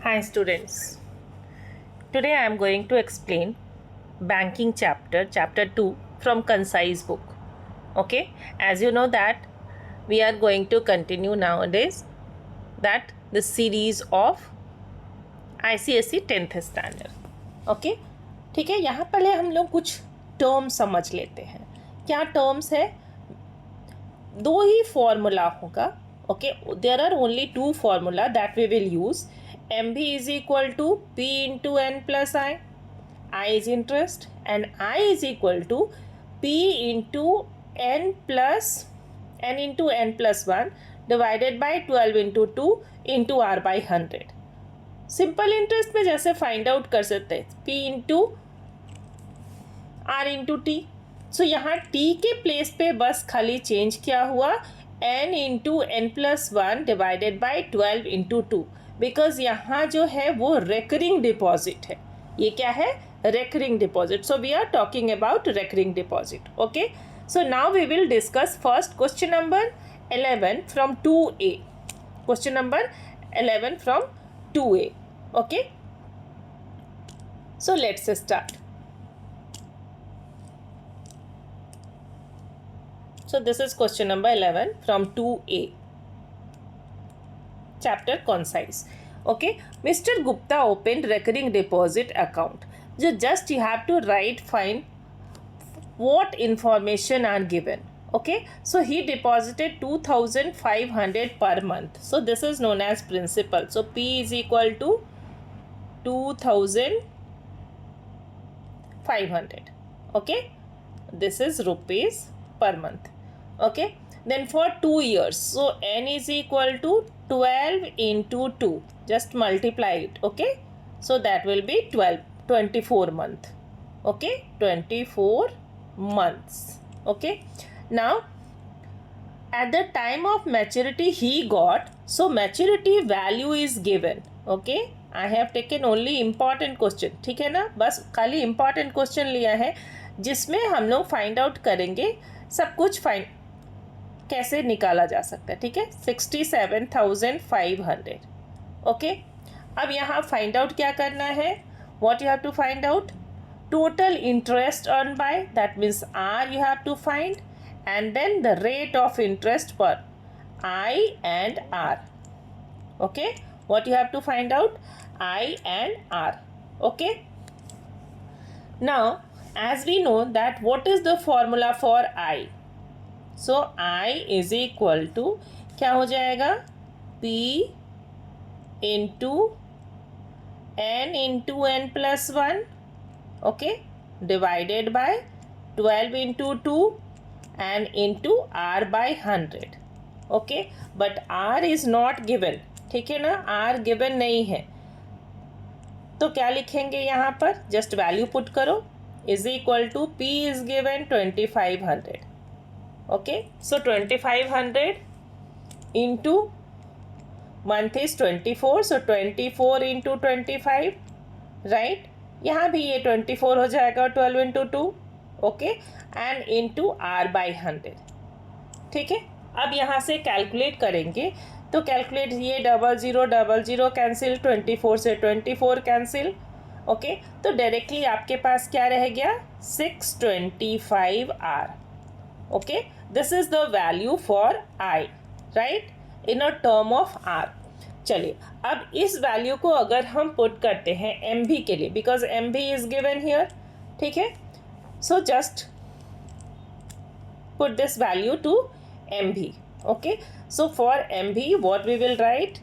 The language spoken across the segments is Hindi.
Hi students. Today I am going to explain banking chapter 2 from Concise book. Okay, as you know that we are going to continue nowadays that the series of ICSE 10th standard. Okay, ठीक है. यहाँ पहले हम लोग कुछ टर्म्स समझ लेते हैं. क्या टर्म्स है? दो ही फॉर्मूला होगा. Okay, there are only two formula that we will use. MB is equal to P into N plus I. I is interest and I is equal to P into N into N plus 1 divided by 12 into 2 into R by 100. Simple interest में जैसे फाइंड आउट कर सकते हैं P into R into T. So यहाँ T के प्लेस पे बस खाली चेंज क्या हुआ, N into N plus 1 divided by 12 into 2. Because यहाँ जो है वो रेकरिंग डिपॉजिट है. ये क्या है? Recurring deposit. So we are talking about recurring deposit. Okay, so now we will discuss first question number 11 from 2A. Question number 11 from 2A. Okay, so let's start. So this is question number 11 from 2A. Chapter Concise. Okay, Mr. Gupta opened recurring deposit account. Just you have to find what information are given. Okay, so he deposited 2,500 per month. So this is known as principal. So P is equal to 2,500. Okay, this is rupees per month. Okay, then for 2 years, so N is equal to 12 into 2, just multiply it. Okay, so that will be 24 month. Okay, 24 months. Okay, now at the time of maturity he got, so maturity value is given. Okay, I have taken only important question. ठीक है ना, बस खाली important question लिया है जिसमें हम लोग फाइंड आउट करेंगे सब कुछ फाइंड कैसे निकाला जा सकता है. ठीक है, 67,500. ओके, अब यहाँ फाइंड आउट क्या करना है? What you have to find out? Total interest earn by, that means R you have to find, and then the rate of interest पर I and R. Okay, what you have to find out? I and R. Okay, now as we know that what is the formula for I. So I is equal to क्या हो जाएगा? P into N into N plus 1. Okay, divided bye 12 into 2 and into R by 100. Okay, but R is not given. ठीक है ना, R गिवन नहीं है तो क्या लिखेंगे यहाँ पर? जस्ट वैल्यू पुट करो. Is equal to P is given 2,500. Okay, so 2,500 into month is 24, so 24 into 25, right? यहाँ भी ये 24 हो जाएगा 12 into 2. Okay, and into R by 100. ठीक है, अब यहाँ से कैलकुलेट करेंगे तो कैलकुलेट, ये 0000 कैंसिल, 24 से 24 कैंसिल. ओके, तो डायरेक्टली आपके पास क्या रह गया? 625R. Okay, this is the value for I, right, in a term of R. चलिए, अब इस वैल्यू को अगर हम पुट करते हैं MB के लिए, because MB is given here. ठीक है, so just put this value to MB. Okay, so for MB what we will write?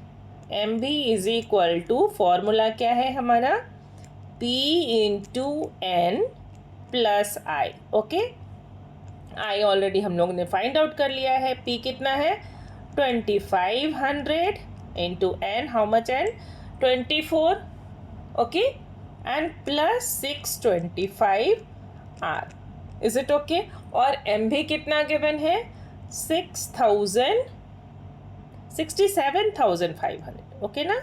MB is equal to, formula क्या है हमारा? P into N plus I. Okay, I already हम लोग ने फाइंड आउट कर लिया है. P कितना है? 2,500 into N. How much N? 24. Okay, and plus 625R. Is it okay? और MB कितना गिवन है? 67,500. ओके ना,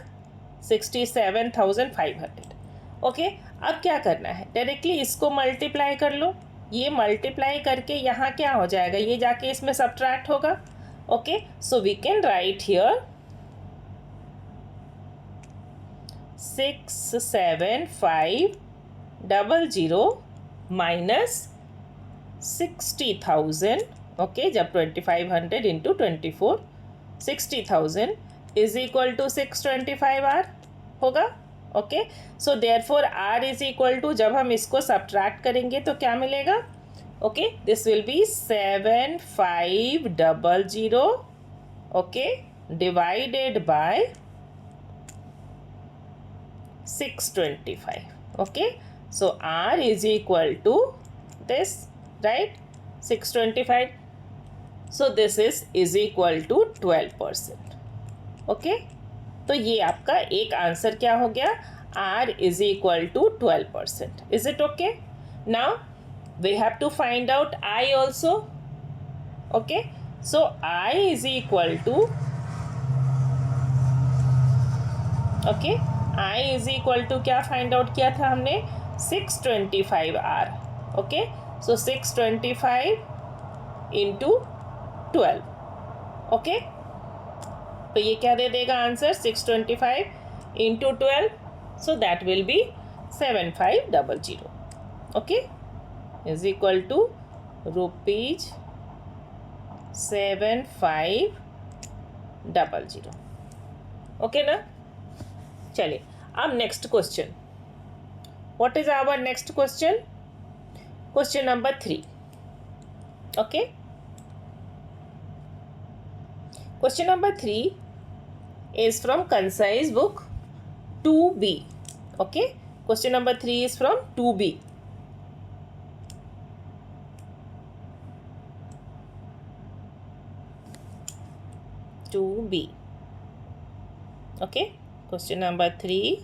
67,500. ओके, अब क्या करना है? डायरेक्टली इसको मल्टीप्लाई कर लो. ये मल्टीप्लाई करके यहाँ क्या हो जाएगा? ये जाके इसमें सब्ट्रैक्ट होगा. Okay, so we can write here 67,500 minus 60,000, okay, जब 2500 into 24, 60,000 is equal to 625 R होगा, okay. So therefore R is equal to, जब हम इसको सब्ट्रैक्ट करेंगे तो क्या मिलेगा, okay, this will be 7500, okay, divided by 625, okay. So R is equal to this, right, 625. So this is equal to 12%, okay. तो ये आपका एक आंसर क्या हो गया, R is equal to 12%. Is it okay? Now we have to find out I also, okay. So I is equal to, okay, I is equal to क्या फाइंड आउट किया था हमने, 625 R, okay. So 625 into 12, okay. तो ये क्या दे देगा answer, 625 into 12, so that will be 7500, okay, is equal to ₹7500, okay ना। चलिए अब next question, what is our next question, question number 3, okay. Question number 3 is from concise book 2B, okay. Question number 3 is from 2B. Okay, question number 3,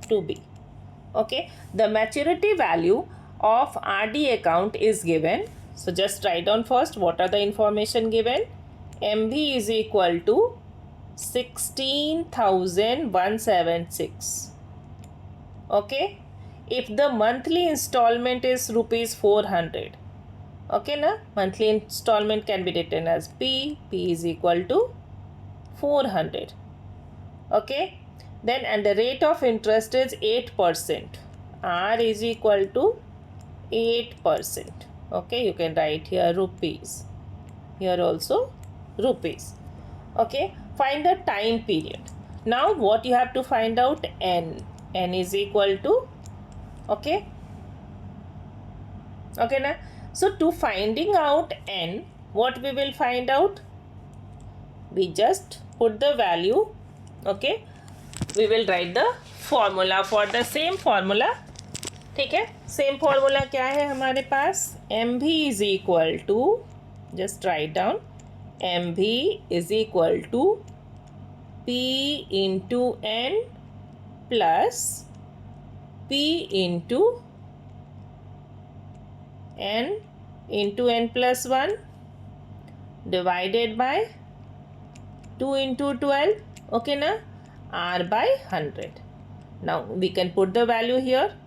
2B. Okay, the maturity value of RD account is given. So just write down first what are the information given. MB is equal to 16,176. Okay, if the monthly installment is rupees 400, okay na, monthly installment can be written as P is equal to 400. Okay, then and the rate of interest is 8%. R is equal to 8%. Okay, you can write here rupees, here also rupees. Okay, find the time period. Now what you have to find out, N is equal to, okay na. So to finding out N, what we will find out, we just put the value, okay, we will write the formula for the same formula. ठीक है, सेम फॉर्मूला क्या है हमारे पास, M V is equal to, just write down, M V is equal to P into N plus P into N plus 1 divided by 2 into 12, okay ना, R by 100. Now we can put the value here.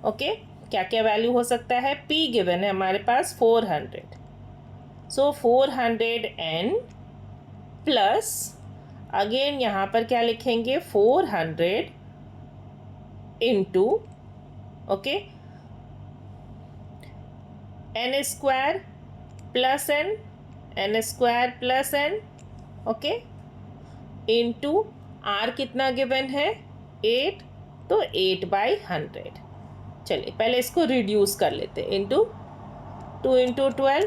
Okay, क्या क्या वैल्यू हो सकता है, P गिवन है हमारे पास 400, सो 400 N प्लस अगेन यहाँ पर क्या लिखेंगे 400 into, okay, n square plus n square plus n, okay, into R कितना गिवन है 8, तो 8/100. चलिए पहले इसको रिड्यूस कर लेते हैं, इंटू 2 इंटू 12,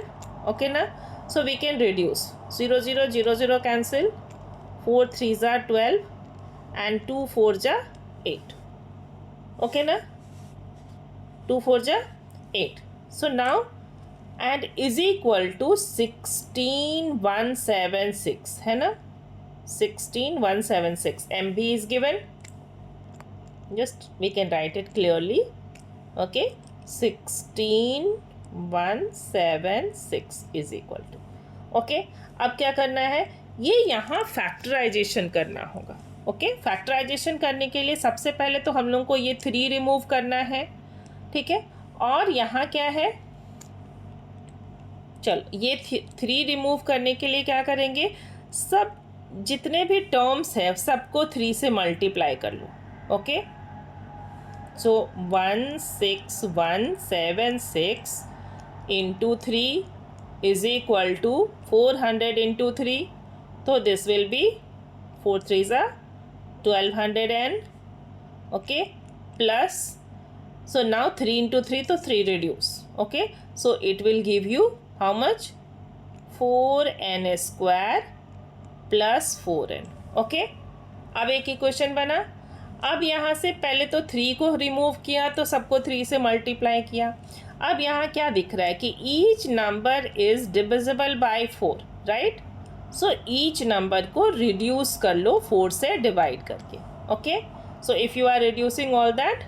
ओके ना. So we can reduce, 0 0 0 0 cancel, 4 3 ज़ा 12 एंड 2 4 ज़ा 8, ओके ना, 2 4 ज़ा 8. So now n is equal to 16,176 है ना, 16,176. M B is given, just we can write it clearly, okay, 16,176 is equal to, okay. अब क्या करना है, ये यहाँ फैक्टराइजेशन करना होगा. ओके, फैक्टराइजेशन करने के लिए सबसे पहले तो हम लोग को ये 3 रिमूव करना है, ठीक है. और यहाँ क्या है, चलो ये 3 रिमूव करने के लिए क्या करेंगे, सब जितने भी टर्म्स है सबको 3 से मल्टीप्लाई कर लो. Okay, so 16176 into 3 is equal to 400 into 3. तो दिस विल बी 4 3 ज़ा 1200 okay plus. So now 3 into 3 तो 3 reduce. Okay, so it will give you how much? 4n square plus 4n. Okay, अब एक इक्वेशन बना. अब यहाँ से पहले तो 3 को रिमूव किया तो सबको 3 से मल्टीप्लाई किया. अब यहाँ क्या दिख रहा है कि each number is divisible by 4, right. So each number को रिड्यूस कर लो 4 से डिवाइड करके. Okay, so if you are reducing all that,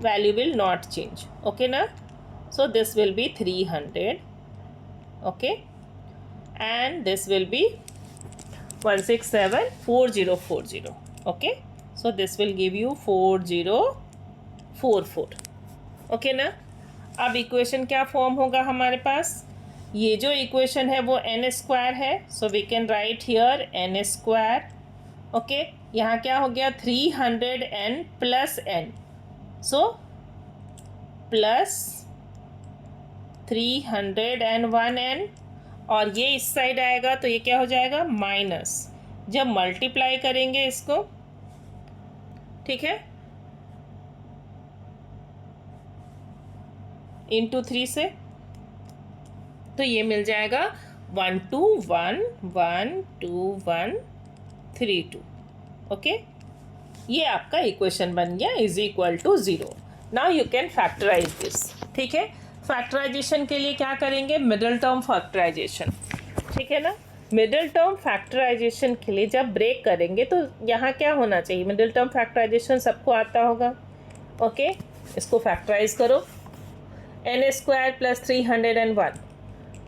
value will not change. Okay na, so this will be 300. Okay, and this will be 1674040. Okay, so this will give you 4044. Okay ना. अब इक्वेशन क्या फॉर्म होगा हमारे पास? ये जो इक्वेशन है वो n स्क्वायर है, so we can write here n square. Okay, यहाँ क्या हो गया? 300n plus n. So plus 301n, और ये इस साइड आएगा तो ये क्या हो जाएगा? माइनस. जब मल्टीप्लाई करेंगे इसको, ठीक है, इंटू 3 से, तो ये मिल जाएगा 12112132. ओके, ये आपका इक्वेशन बन गया is equal to 0. Now you can factorise this. ठीक है, फैक्टराइजेशन के लिए क्या करेंगे? Middle term factorisation. ठीक है ना. मिडिल टर्म फैक्टराइजेशन के लिए जब ब्रेक करेंगे तो यहाँ क्या होना चाहिए? मिडिल टर्म फैक्टराइजेशन सबको आता होगा. ओके, इसको फैक्टराइज करो. n square plus 301.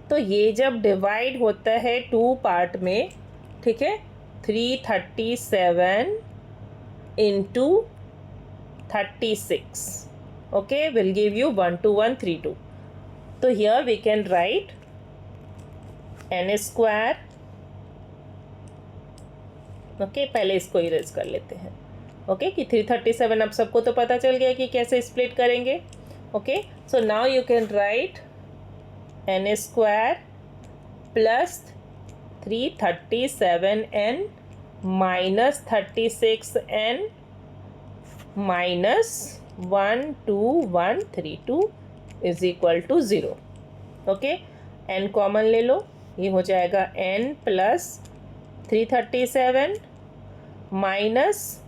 तो ये जब डिवाइड होता है 2 पार्ट में, ठीक है, 337 into 36, okay, will give you 12132. So here we can write n square. okay, पहले इसको इरेज कर लेते हैं. ओके, कि 337 अब सबको तो पता चल गया कि कैसे स्प्लिट करेंगे. Okay, so now you can write n square plus 337n minus 36n minus 12132 is equal to 0. Okay, n common ले लो, ये हो जाएगा n प्लस 337 माइनस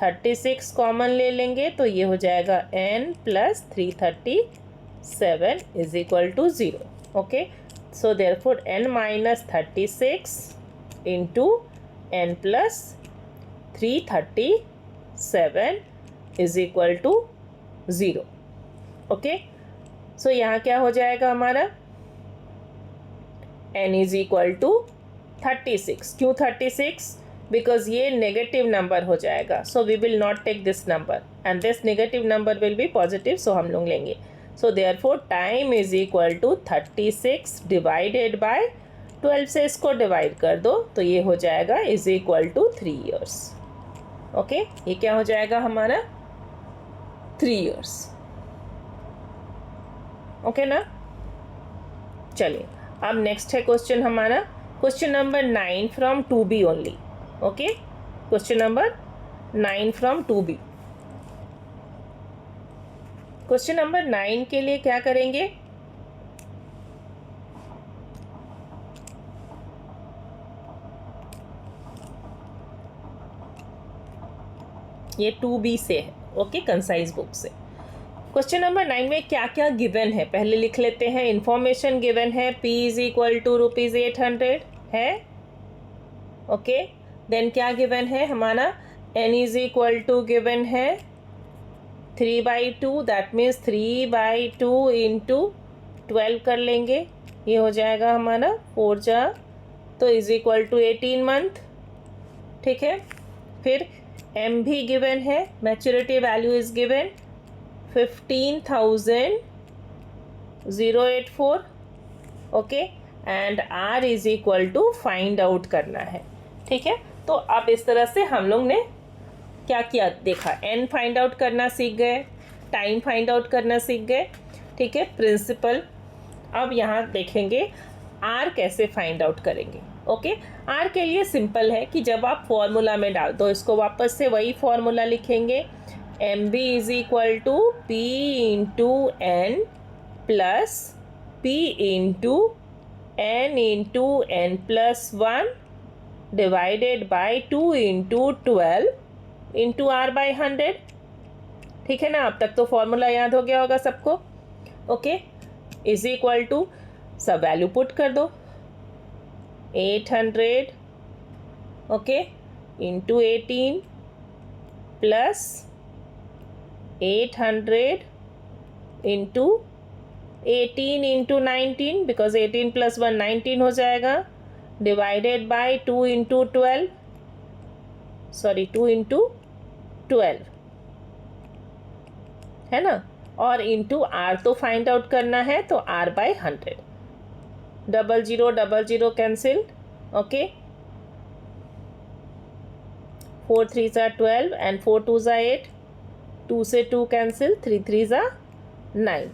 36 कॉमन ले लेंगे तो ये हो जाएगा n plus 337 is equal to 0. Okay, so therefore n minus 36 into n plus 337 is equal to 0. Okay, so यहाँ क्या हो जाएगा हमारा? n is equal to 36. क्यों 36? बिकॉज ये नेगेटिव नंबर हो जाएगा, so we will not take this number and this negative number will be positive, so हम लोग लेंगे. So therefore time is equal to 36 divided by 12 से इसको डिवाइड कर दो तो ये हो जाएगा is equal to 3 years. Okay, ये क्या हो जाएगा हमारा? 3 years. ओके ना. चलिए, अब नेक्स्ट है क्वेश्चन हमारा, question number 9 from 2B only. Okay, question number 9 from 2B. Question number 9 के लिए क्या करेंगे? ये 2B से है. ओके, कंसाइज बुक से. क्वेश्चन नंबर 9 में क्या क्या गिवन है पहले लिख लेते हैं. इंफॉर्मेशन गिवन है P इज इक्वल टू ₹800 है. ओके, देन क्या गिवन है हमारा? n is equal to given है 3/2, दैट मीन्स 3/2 इंटू 12 कर लेंगे, ये हो जाएगा हमारा 4 जा तो इज इक्वल टू 18 month. ठीक है, फिर m भी गिवन है, maturity value is given 15,084. Okay, and r is equal to find out करना है. ठीक है, तो अब इस तरह से हम लोग ने क्या किया देखा, n फाइंड आउट करना सीख गए, टाइम फाइंड आउट करना सीख गए, ठीक है, प्रिंसिपल। अब यहाँ देखेंगे r कैसे फाइंड आउट करेंगे। ओके, r के लिए सिंपल है कि जब आप फॉर्मूला में डाल दो, इसको वापस से वही फॉर्मूला लिखेंगे, mb is equal to p into n plus p into n into n plus 1 divided by 2 into 12 into r by 100। ठीक है ना, अब तक तो फॉर्मूला याद हो गया होगा सबको। ओके, इज इक्वल टू सब वैल्यू पुट कर दो, 800 okay into 18 plus 800 into 18 into 19 because 18 plus 1 19 हो जाएगा, divided by 2 into 12 sorry 2 into 12 है ना, और इंटू आर तो फाइंड आउट करना है, तो आर बाई 100, 00 कैंसिल। ओके, 4 3 ज़ा 12 एंड 4 2 ज़ा 8, 2 से 2 कैंसिल, 3 3 ज़ा 9।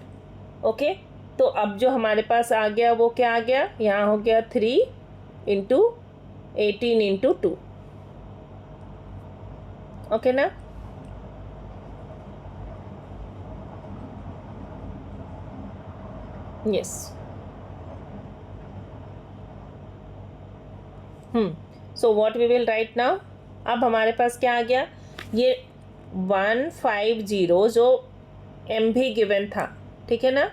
ओके, तो अब जो हमारे पास आ गया वो क्या आ गया, यहाँ हो गया 3 इंटू 18 इंटू 2। ओके ना, yes. So what we will write now, अब हमारे पास क्या आ गया, ये 150 जो एम भी गिवन था, ठीक है ना,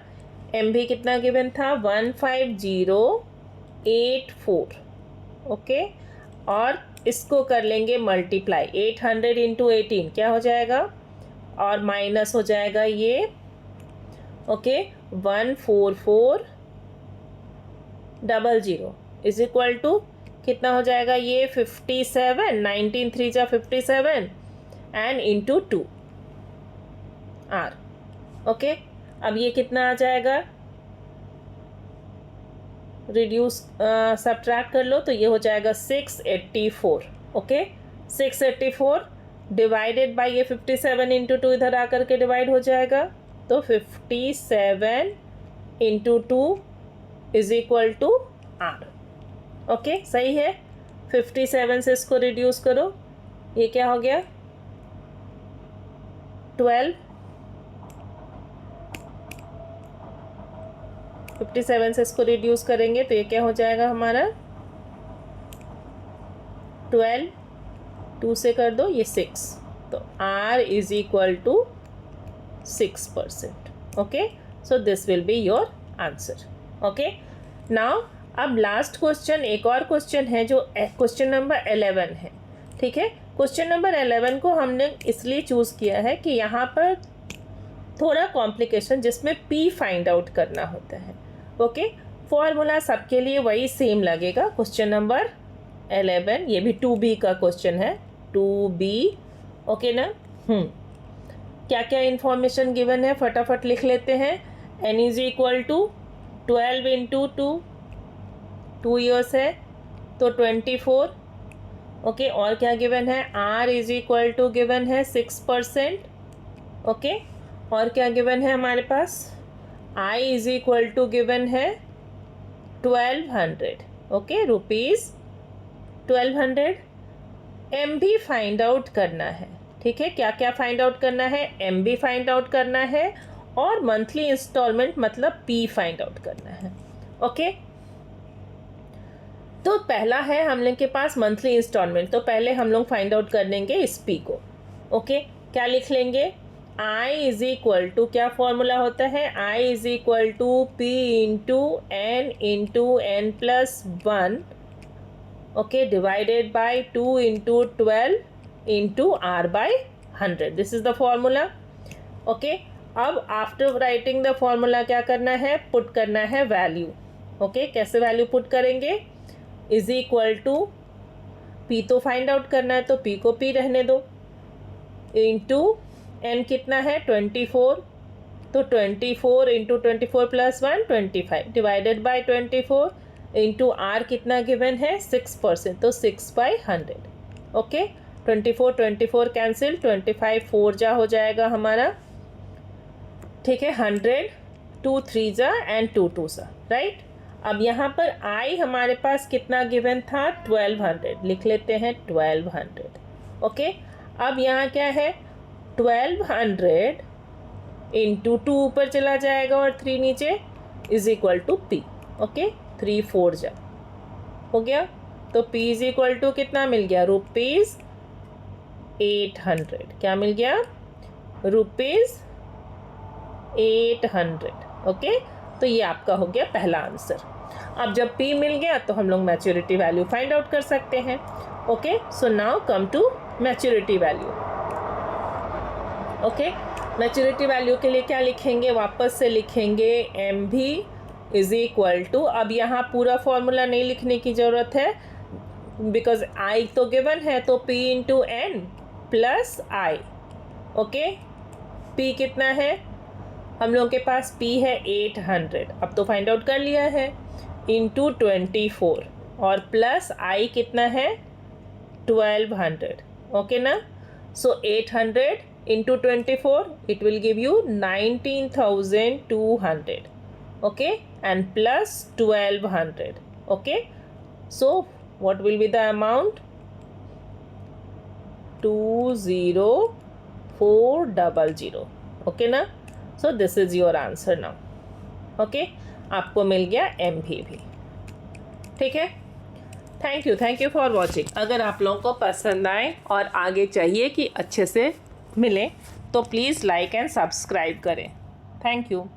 एम भी कितना गिवन था 15084। ओके, और इसको कर लेंगे मल्टीप्लाई, 800 इंटू 18 क्या हो जाएगा, और माइनस हो जाएगा ये, ओके 14400 इज इक्वल टू कितना हो जाएगा ये 57, 19 3 जा 57 एंड इंटू 2 आर। ओके, अब ये कितना आ जाएगा, रिड्यूस सब्ट्रैक्ट कर लो, तो ये हो जाएगा 684। ओके, 684 डिवाइडेड बाय ये 57 इंटू 2 इधर आकर के डिवाइड हो जाएगा, तो 57 इंटू 2 is equal to R. Okay, सही है, 57 से इसको रिड्यूस करो, ये क्या हो गया 12, 57 से इसको रिड्यूस करेंगे तो ये क्या हो जाएगा हमारा 12, 2 से कर दो ये 6, तो R is equal to 6%। Okay, so this will be your answer. Okay, now अब लास्ट क्वेश्चन, एक और क्वेश्चन है जो क्वेश्चन नंबर 11 है। ठीक है, क्वेश्चन नंबर 11 को हमने इसलिए चूज़ किया है कि यहाँ पर थोड़ा कॉम्प्लिकेशन जिसमें P फाइंड आउट करना होता है। ओके, फॉर्मूला सबके लिए वही सेम लगेगा। क्वेश्चन नंबर 11, ये भी 2B का क्वेश्चन है, 2B। ओके ना, क्या क्या इन्फॉर्मेशन गिवन है फटाफट लिख लेते हैं। n is equal to 12 into 2 years है तो 24। ओके, और क्या गिवन है, r is equal to given है 6%। ओके, और क्या गिवन है हमारे पास, I is equal to given है 1200। Okay, rupees 1200। एम भी फाइंड आउट करना है। ठीक है, क्या क्या फाइंड आउट करना है, एम भी फाइंड आउट करना है और मंथली इंस्टॉलमेंट मतलब P फाइंड आउट करना है। ओके, तो पहला है हम लोग के पास मंथली इंस्टॉलमेंट, तो पहले हम लोग फाइंड आउट कर लेंगे इस P को। ओके, क्या लिख लेंगे, I इज इक्वल टू, क्या फॉर्मूला होता है, I is equal to P into n plus 1 okay divided by 2 into 12 into R by 100। This is the formula. Okay, अब आफ्टर राइटिंग द फॉर्मूला क्या करना है, पुट करना है वैल्यू। ओके, कैसे वैल्यू पुट करेंगे, इज इक्वल टू P तो फाइंड आउट करना है तो P को P रहने दो, इंटू n कितना है 24, तो 24 into 24 plus 1 25 divided by 24 into R कितना गिवन है 6%, तो 6/100। ओके, 24 कैंसिल, 25 4 जा हो जाएगा हमारा, ठीक है। 100 2 3 जा एंड 2 2 सा, राइट। अब यहाँ पर आई हमारे पास कितना गिवन था 1200, लिख लेते हैं 1200। ओके, अब यहाँ क्या है 1200 इंटू 2 ऊपर चला जाएगा और 3 नीचे is equal to P. Okay, 3 4 जा हो गया, तो P इज इक्वल टू कितना मिल गया रुपीज़ 800। क्या मिल गया रुपीज़ 800। ओके, तो ये आपका हो गया पहला आंसर। अब जब P मिल गया तो हम लोग मैच्योरिटी वैल्यू फाइंड आउट कर सकते हैं। Okay, so now come to maturity value. Okay, maturity value के लिए क्या लिखेंगे, वापस से लिखेंगे M V is equal to, अब यहाँ पूरा फॉर्मूला नहीं लिखने की ज़रूरत है बिकॉज आई तो गिवन है, तो P इंटू एन प्लस आई। ओके, P कितना है हम लोगों के पास, P है 800, अब तो फाइंड आउट कर लिया है, इंटू 24 और प्लस आई कितना है 1200। ओके ना, so 800 into 24 it will give you 19,200। Okay, and plus 1200। Okay, so what will be the amount 20400। Okay ना, so this is your answer now. Okay, आपको मिल गया एम भी, ठीक है। Thank you for watching. अगर आप लोगों को पसंद आए और आगे चाहिए कि अच्छे से मिले तो प्लीज़ लाइक एंड सब्सक्राइब करें। Thank you.